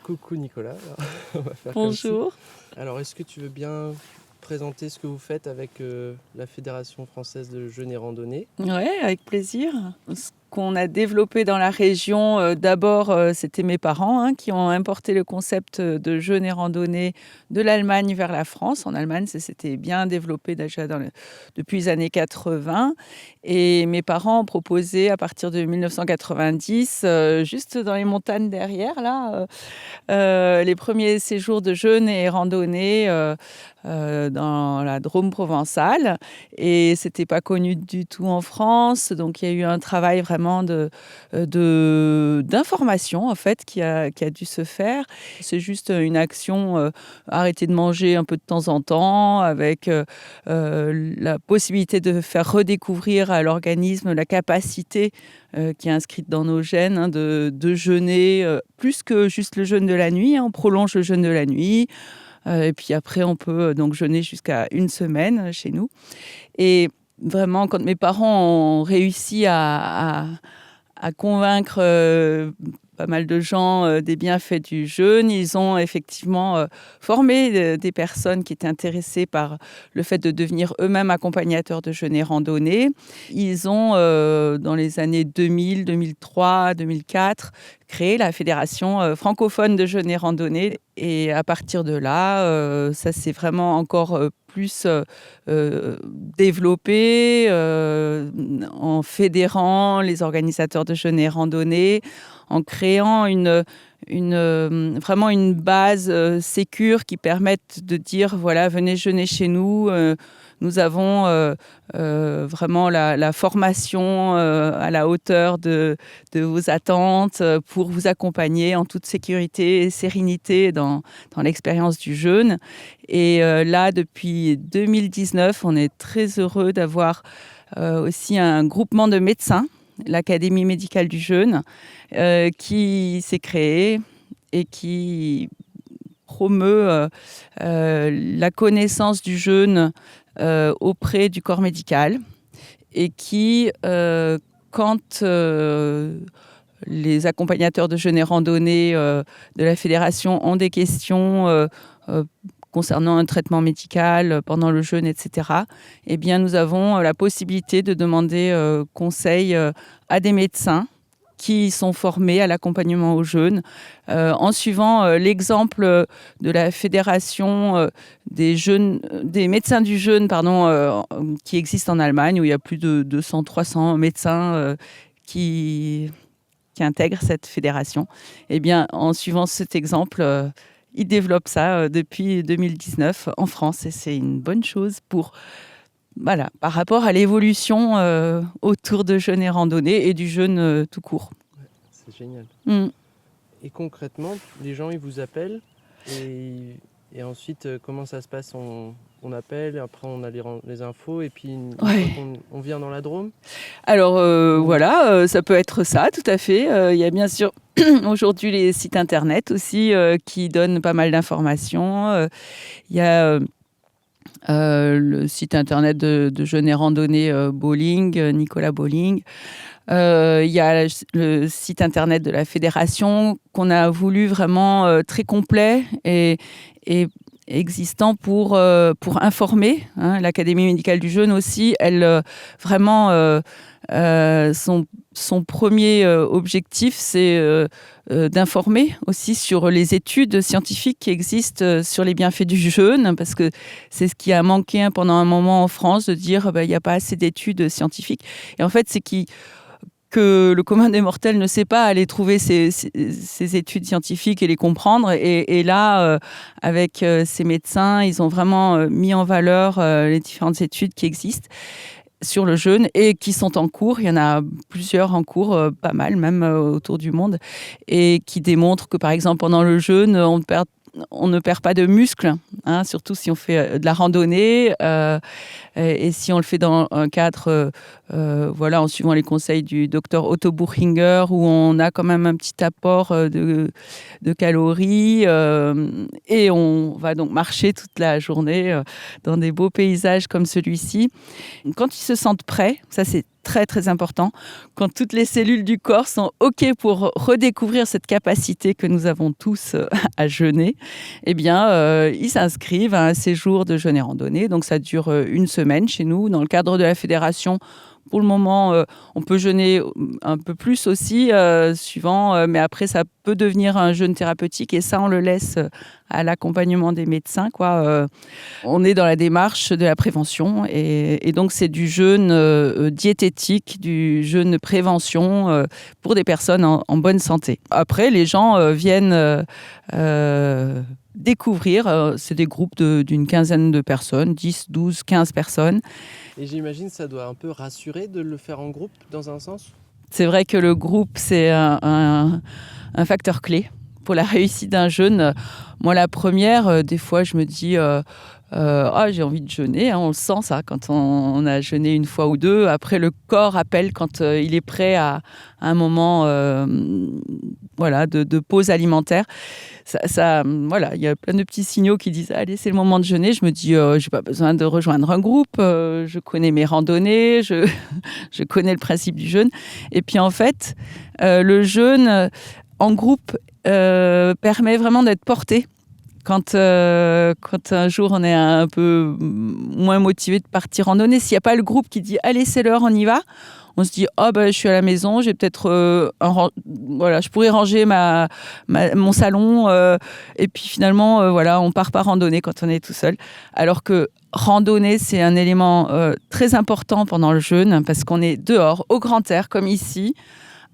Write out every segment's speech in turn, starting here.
Coucou Nicolas, alors, on va faire comme ci. Bonjour. Alors, est-ce que tu veux bien présenter ce que vous faites avec la Fédération française de jeûne et randonnée? Ouais, avec plaisir. Ce qu'on a développé dans la région, d'abord, c'était mes parents qui ont importé le concept de jeûne et randonnée de l'Allemagne vers la France. En Allemagne, ça s'était bien développé déjà depuis les années 80. Et mes parents ont proposé à partir de 1990, juste dans les montagnes derrière, là, les premiers séjours de jeûne et randonnée dans la Drôme provençale. Et c'était pas connu du tout en France. Donc, il y a eu un travail vraiment d'information, en fait, qui a dû se faire. C'est juste une action, arrêter de manger un peu de temps en temps, avec la possibilité de faire redécouvrir à l'organisme la capacité qui est inscrite dans nos gènes, de jeûner, plus que juste le jeûne de la nuit. On prolonge le jeûne de la nuit. Et puis après, on peut donc jeûner jusqu'à une semaine chez nous. Et vraiment, quand mes parents ont réussi à convaincre pas mal de gens des bienfaits du jeûne, ils ont effectivement formé des personnes qui étaient intéressées par le fait de devenir eux-mêmes accompagnateurs de jeûne et randonnée. Ils ont, dans les années 2000, 2003, 2004, créé la Fédération francophone de jeûne et randonnée. Et à partir de là, ça s'est vraiment encore plus développé en fédérant les organisateurs de jeûne et randonnée, en créant vraiment une base sécure qui permette de dire, voilà, venez jeûner chez nous. Nous avons vraiment la formation à la hauteur de vos attentes pour vous accompagner en toute sécurité et sérénité dans l'expérience du jeûne. Et là, depuis 2019, on est très heureux d'avoir aussi un groupement de médecins, l'Académie médicale du jeûne, qui s'est créé et qui promeut la connaissance du jeûne auprès du corps médical, et qui, quand les accompagnateurs de jeûne et randonnée de la fédération ont des questions concernant un traitement médical pendant le jeûne, etc., eh bien, nous avons la possibilité de demander conseil à des médecins qui sont formés à l'accompagnement au jeûne, en suivant l'exemple de la fédération des médecins du jeûne, qui existe en Allemagne, où il y a plus de 200-300 médecins qui intègrent cette fédération. Eh bien, en suivant cet exemple, ils développent ça depuis 2019 en France, et c'est une bonne chose voilà, par rapport à l'évolution autour de jeûne et randonnée et du jeûne tout court. Ouais, c'est génial. Mm. Et concrètement, les gens, ils vous appellent et ensuite, comment ça se passe? On appelle, après on a les infos et puis une fois qu'on vient dans la Drôme? Alors voilà, ça peut être ça, tout à fait. Il y a bien sûr aujourd'hui les sites internet aussi qui donnent pas mal d'informations. Il y a le site internet de jeûne et randonnée Bowling, Nicolas Bowling. Il y a le site internet de la fédération qu'on a voulu vraiment très complet et existant pour informer. L'Académie médicale du jeûne aussi, elle vraiment son premier objectif, c'est d'informer aussi sur les études scientifiques qui existent sur les bienfaits du jeûne, parce que c'est ce qui a manqué pendant un moment en France, de dire il n'y a pas assez d'études scientifiques. Et en fait, c'est que le commun des mortels ne sait pas aller trouver ces études scientifiques et les comprendre. Et là, avec ces médecins, ils ont vraiment mis en valeur les différentes études qui existent sur le jeûne et qui sont en cours. Il y en a plusieurs en cours, pas mal même autour du monde, et qui démontrent que, par exemple, pendant le jeûne, on ne perd pas de muscles, surtout si on fait de la randonnée et si on le fait dans un cadre, en suivant les conseils du docteur Otto Buchinger, où on a quand même un petit apport de calories et on va donc marcher toute la journée dans des beaux paysages comme celui-ci. Quand ils se sentent prêts, ça c'est très très important. Quand toutes les cellules du corps sont OK pour redécouvrir cette capacité que nous avons tous à jeûner, eh bien, ils s'inscrivent à un séjour de jeûne et randonnée. Donc ça dure 1 semaine chez nous. Dans le cadre de la fédération, pour le moment, on peut jeûner un peu plus aussi, suivant, mais après, ça peut devenir un jeûne thérapeutique et ça, on le laisse à l'accompagnement des médecins, quoi. On est dans la démarche de la prévention et donc c'est du jeûne diététique, du jeûne de prévention pour des personnes en bonne santé. Après, les gens viennent découvrir, c'est des groupes d'une quinzaine de personnes, 10, 12, 15 personnes. Et j'imagine que ça doit un peu rassurer de le faire en groupe, dans un sens. C'est vrai que le groupe, c'est un facteur clé pour la réussite d'un jeûne. Moi, la première, des fois, je me dis j'ai envie de jeûner. Hein, on le sent, ça, quand on a jeûné 1 fois ou 2. Après, le corps appelle quand il est prêt à un moment de pause alimentaire. Il y a plein de petits signaux qui disent « Allez, c'est le moment de jeûner ». Je me dis « J'ai pas besoin de rejoindre un groupe. Je connais mes randonnées. Je connais le principe du jeûne. » Et puis, en fait, le jeûne en groupe permet vraiment d'être porté. Quand un jour on est un peu moins motivé de partir randonner, s'il n'y a pas le groupe qui dit « Allez, c'est l'heure, on y va », on se dit « je suis à la maison, j'ai peut-être je pourrais ranger mon salon et puis finalement on part pas randonner quand on est tout seul ». Alors que randonner, c'est un élément très important pendant le jeûne parce qu'on est dehors, au grand air, comme ici,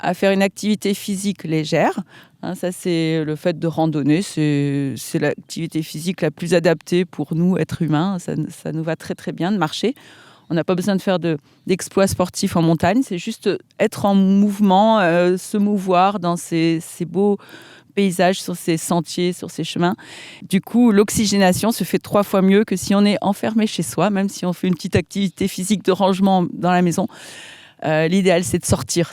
à faire une activité physique légère. Hein, ça, c'est le fait de randonner. C'est l'activité physique la plus adaptée pour nous, êtres humains. Ça nous va très, très bien de marcher. On n'a pas besoin de faire d'exploits sportifs en montagne. C'est juste être en mouvement, se mouvoir dans ces beaux paysages, sur ces sentiers, sur ces chemins. Du coup, l'oxygénation se fait 3 fois mieux que si on est enfermé chez soi, même si on fait une petite activité physique de rangement dans la maison. L'idéal, c'est de sortir.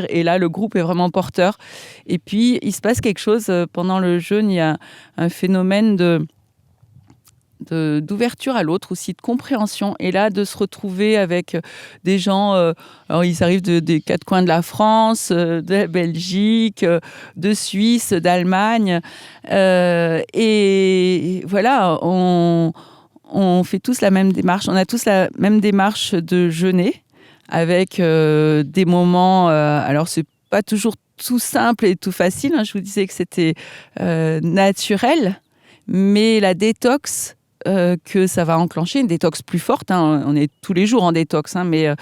Et là, le groupe est vraiment porteur. Et puis, il se passe quelque chose. Pendant le jeûne, il y a un phénomène d'ouverture à l'autre, aussi de compréhension. Et là, de se retrouver avec des gens, alors ils arrivent des 4 coins de la France, de la Belgique, de Suisse, d'Allemagne. Et voilà, on fait tous la même démarche. On a tous la même démarche de jeûner, avec des moments... alors, c'est pas toujours tout simple et tout facile. Hein. Je vous disais que c'était naturel, mais la détox que ça va enclencher, une détox plus forte. Hein. On est tous les jours en détox, hein, mais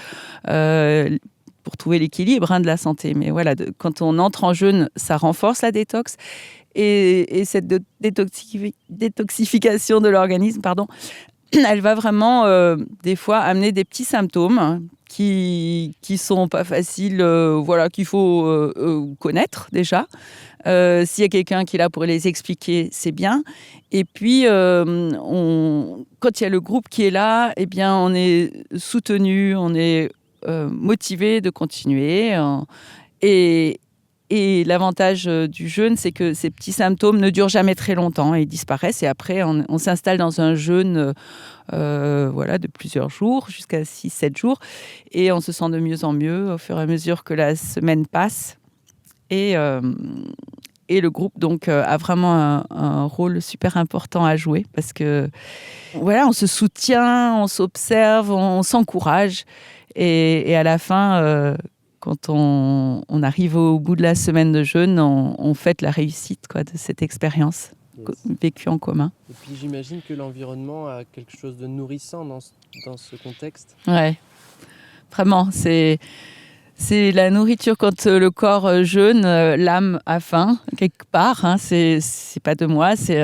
pour trouver l'équilibre de la santé. Mais voilà, quand on entre en jeûne, ça renforce la détox. Et cette détoxification de l'organisme, elle va vraiment, des fois, amener des petits symptômes qui sont pas faciles, qu'il faut connaître déjà. S'il y a quelqu'un qui est là pour les expliquer, c'est bien. Et puis, quand il y a le groupe qui est là, eh bien, on est soutenu, on est motivé de continuer. Et l'avantage du jeûne, c'est que ces petits symptômes ne durent jamais très longtemps. Ils disparaissent et après, on s'installe dans un jeûne de plusieurs jours, jusqu'à 6-7 jours. Et on se sent de mieux en mieux au fur et à mesure que la semaine passe. Et le groupe, donc, a vraiment un rôle super important à jouer parce que, on se soutient, on s'observe, on s'encourage. Et à la fin... quand on arrive au bout de la semaine de jeûne, on fête la réussite de cette expérience vécue en commun. Et puis j'imagine que l'environnement a quelque chose de nourrissant dans ce contexte. Ouais, vraiment, c'est la nourriture quand le corps jeûne, l'âme a faim, quelque part. Hein, c'est pas de moi, c'est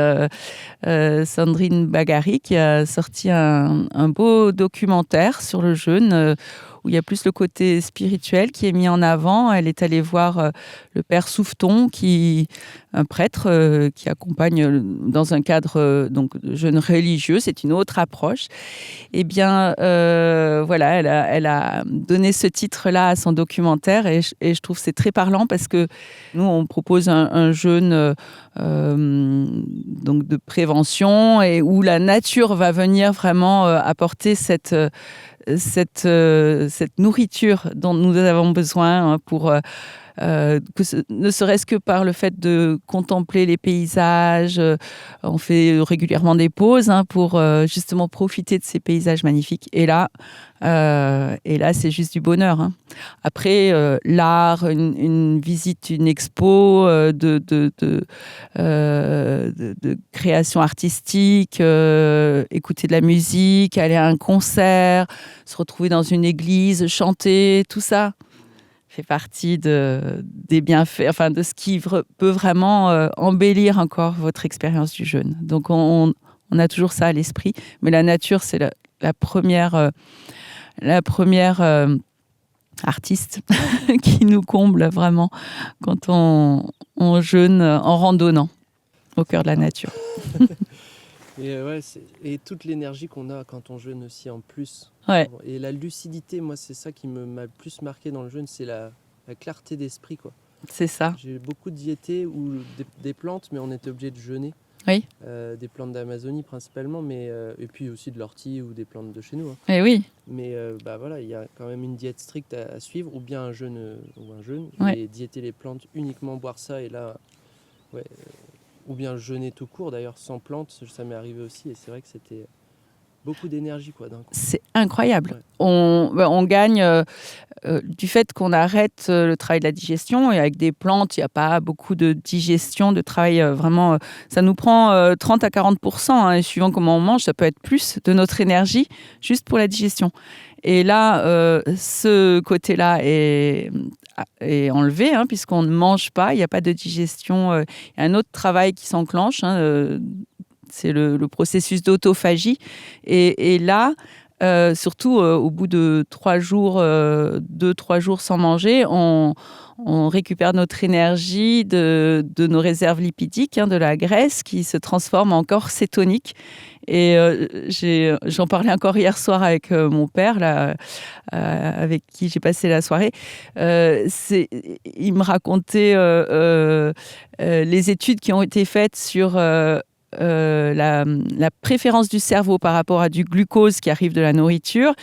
Sandrine Bagari qui a sorti un beau documentaire sur le jeûne où il y a plus le côté spirituel qui est mis en avant. Elle est allée voir le père Souffeton, un prêtre qui accompagne dans un cadre de jeûne religieux. C'est une autre approche. Eh bien, elle a donné ce titre-là à son documentaire et je trouve que c'est très parlant parce que nous, on propose un jeûne de prévention et où la nature va venir vraiment apporter cette nourriture dont nous avons besoin pour ne serait-ce que par le fait de contempler les paysages. On fait régulièrement des pauses pour justement profiter de ces paysages magnifiques. Et là, c'est juste du bonheur. Après, l'art, une visite, une expo de création artistique, écouter de la musique, aller à un concert, se retrouver dans une église, chanter, tout ça fait partie des bienfaits, enfin de ce qui peut vraiment embellir encore votre expérience du jeûne. Donc on a toujours ça à l'esprit, mais la nature c'est la première artiste qui nous comble vraiment quand on jeûne en randonnant au cœur de la nature. Et toute l'énergie qu'on a quand on jeûne aussi en plus. Ouais. Et la lucidité, moi, c'est ça qui m'a le plus marqué dans le jeûne, c'est la clarté d'esprit, quoi. C'est ça. J'ai beaucoup diété ou des plantes, mais on était obligé de jeûner. Oui. Des plantes d'Amazonie principalement, mais et puis aussi de l'ortie ou des plantes de chez nous. Et oui. Mais voilà, il y a quand même une diète stricte à suivre, ou bien un jeûne. Ouais. Et diéter les plantes, uniquement boire ça, et là, ou bien jeûner tout court. D'ailleurs, sans plantes, ça m'est arrivé aussi, et c'est vrai que c'était beaucoup d'énergie, quoi, d'un coup. C'est incroyable. Ouais. On gagne du fait qu'on arrête le travail de la digestion, et avec des plantes, il n'y a pas beaucoup de digestion, de travail vraiment. Ça nous prend 30 à 40%, et suivant comment on mange, ça peut être plus de notre énergie juste pour la digestion. Et là, ce côté-là est enlevé, puisqu'on ne mange pas, il n'y a pas de digestion. Il y a un autre travail qui s'enclenche, c'est le processus d'autophagie. Et là, surtout au bout de 3 jours, 2-3 jours sans manger, on récupère notre énergie de nos réserves lipidiques, de la graisse qui se transforme en corps cétonique. Et j'en parlais encore hier soir avec mon père, là, avec qui j'ai passé la soirée. Il me racontait les études qui ont été faites sur la préférence du cerveau par rapport à du glucose qui arrive de la nourriture,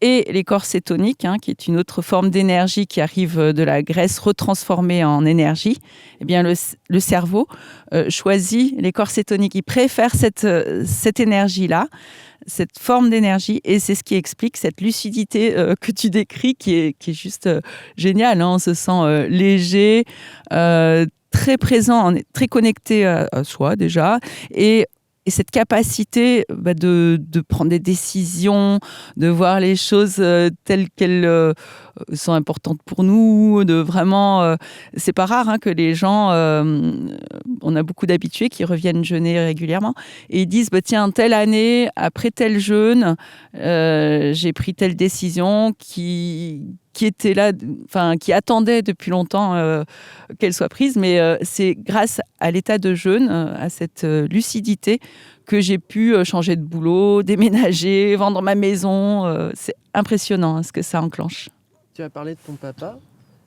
et les corps cétoniques, qui est une autre forme d'énergie qui arrive de la graisse retransformée en énergie. Eh bien, le cerveau choisit les corps cétoniques. Il préfère cette énergie-là, cette forme d'énergie, et c'est ce qui explique cette lucidité que tu décris, qui est juste géniale. On se sent léger, très présent, on est très connecté à soi déjà, et cette capacité de prendre des décisions, de voir les choses telles qu'elles sont importantes pour nous, de vraiment... c'est pas rare que les gens... on a beaucoup d'habitués qui reviennent jeûner régulièrement, et ils disent tiens, telle année, après tel jeûne, j'ai pris telle décision qui était là, qui attendait depuis longtemps qu'elle soit prise, mais c'est grâce à l'état de jeûne, à cette lucidité, que j'ai pu changer de boulot, déménager, vendre ma maison. C'est impressionnant ce que ça enclenche. Tu as parlé de ton papa,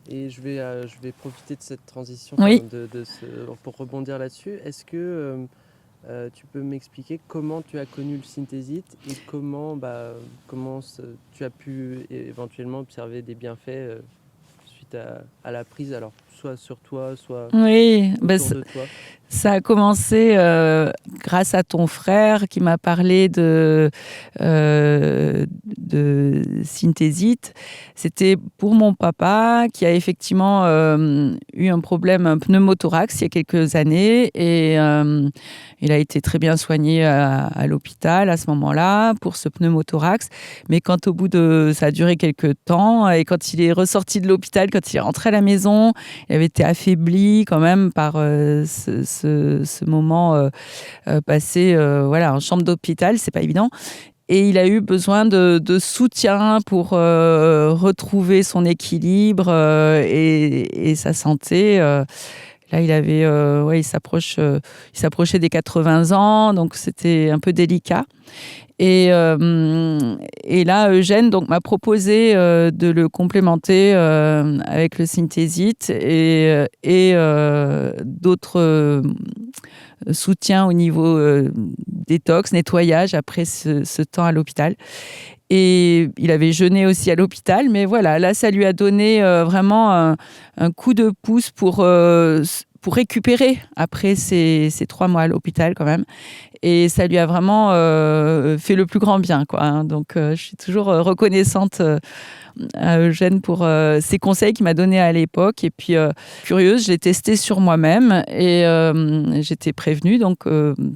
et je vais profiter de cette transition pour rebondir là-dessus. Est-ce que tu peux m'expliquer comment tu as connu le synthésite, et comment tu as pu éventuellement observer des bienfaits suite à la prise, alors soit sur toi, soit autour de toi? Ça a commencé grâce à ton frère qui m'a parlé de synthésite. C'était pour mon papa qui a effectivement eu un problème, un pneumothorax, il y a quelques années, et il a été très bien soigné à l'hôpital à ce moment-là pour ce pneumothorax. Mais quand ça a duré quelques temps, et quand il est ressorti de l'hôpital, quand il est rentré à la maison, il avait été affaibli quand même par ce moment passé en chambre d'hôpital, c'est pas évident. Et il a eu besoin de soutien pour retrouver son équilibre et sa santé. Là, il s'approchait des 80 ans, donc c'était un peu délicat. Et là, Eugène m'a proposé de le complémenter avec le synthésite et d'autres soutiens au niveau détox, nettoyage après ce temps à l'hôpital. Et il avait jeûné aussi à l'hôpital, mais voilà, là, ça lui a donné vraiment un coup de pouce pour récupérer après ces 3 mois à l'hôpital quand même. Et ça lui a vraiment fait le plus grand bien, quoi, hein. Donc, je suis toujours reconnaissante à Eugène pour ses conseils qu'il m'a donnés à l'époque. Et puis, curieuse, je l'ai testé sur moi-même et j'étais prévenue donc,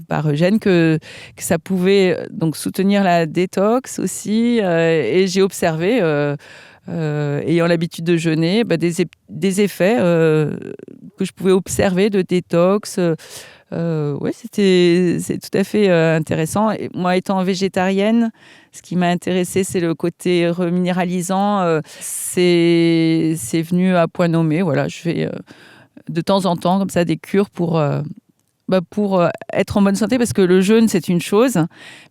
par Eugène que ça pouvait donc, soutenir la détox aussi. Et j'ai observé, ayant l'habitude de jeûner, des effets que je pouvais observer de détox. Oui, c'est tout à fait intéressant. Et moi, étant végétarienne, ce qui m'a intéressée, c'est le côté reminéralisant. C'est venu à point nommé. Voilà, je fais de temps en temps comme ça des cures pour être en bonne santé, parce que le jeûne, c'est une chose,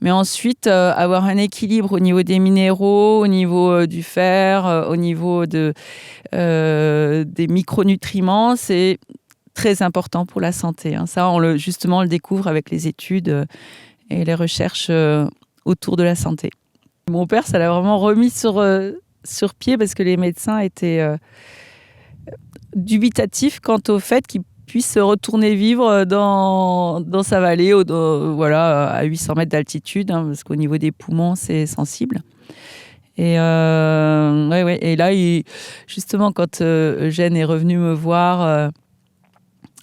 mais ensuite, avoir un équilibre au niveau des minéraux, au niveau du fer, au niveau des micronutriments, c'est très important pour la santé, hein. Ça, justement, on le découvre avec les études et les recherches autour de la santé. Mon père, ça l'a vraiment remis sur pied, parce que les médecins étaient dubitatifs quant au fait qu'il puisse se retourner vivre dans sa vallée, voilà, à 800 mètres d'altitude, hein, parce qu'au niveau des poumons, c'est sensible. Et, ouais. Et là, justement, quand Eugène est revenu me voir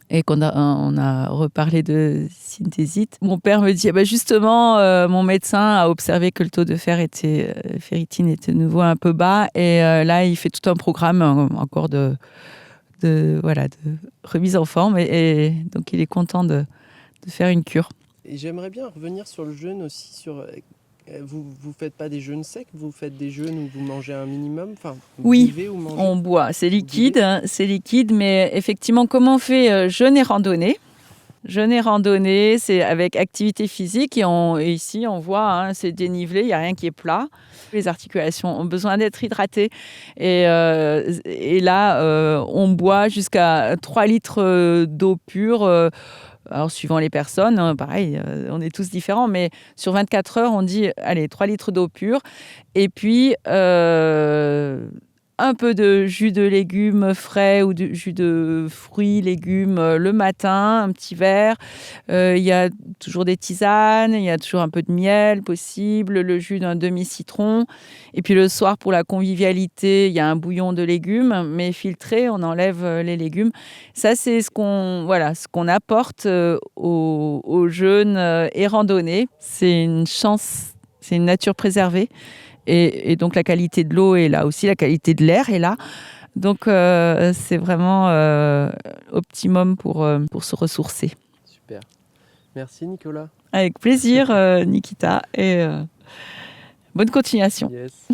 et on a reparlé de synthésite, mon père me dit justement, mon médecin a observé que le taux de ferritine était de nouveau un peu bas. Et là, il fait tout un programme encore de remise en forme. Et donc, il est content de faire une cure. Et j'aimerais bien revenir sur le jeûne aussi. Vous faites pas des jeûnes secs, vous faites des jeûnes où vous mangez un minimum, enfin, vous buvez ou mangez? On boit, c'est liquide, mais effectivement, comment on fait jeûne et randonnée? Jeûne et randonnée, c'est avec activité physique, et ici on voit, hein, c'est dénivelé, il n'y a rien qui est plat. Les articulations ont besoin d'être hydratées, et là on boit jusqu'à 3 litres d'eau pure. Alors, suivant les personnes, hein, pareil, on est tous différents, mais sur 24 heures, on dit, allez, 3 litres d'eau pure. Et puis, un peu de jus de légumes frais ou de jus de fruits, légumes le matin, un petit verre. Il y a toujours des tisanes, il y a toujours un peu de miel possible, le jus d'un demi-citron. Et puis le soir, pour la convivialité, il y a un bouillon de légumes, mais filtré, on enlève les légumes. Ça, c'est ce qu'on apporte aux jeunes et randonnées. C'est une chance, c'est une nature préservée. Et donc, la qualité de l'eau est là aussi, la qualité de l'air est là. Donc, c'est vraiment optimum pour se ressourcer. Super. Merci, Nicolas. Avec plaisir, Nikita. Et bonne continuation. Yes.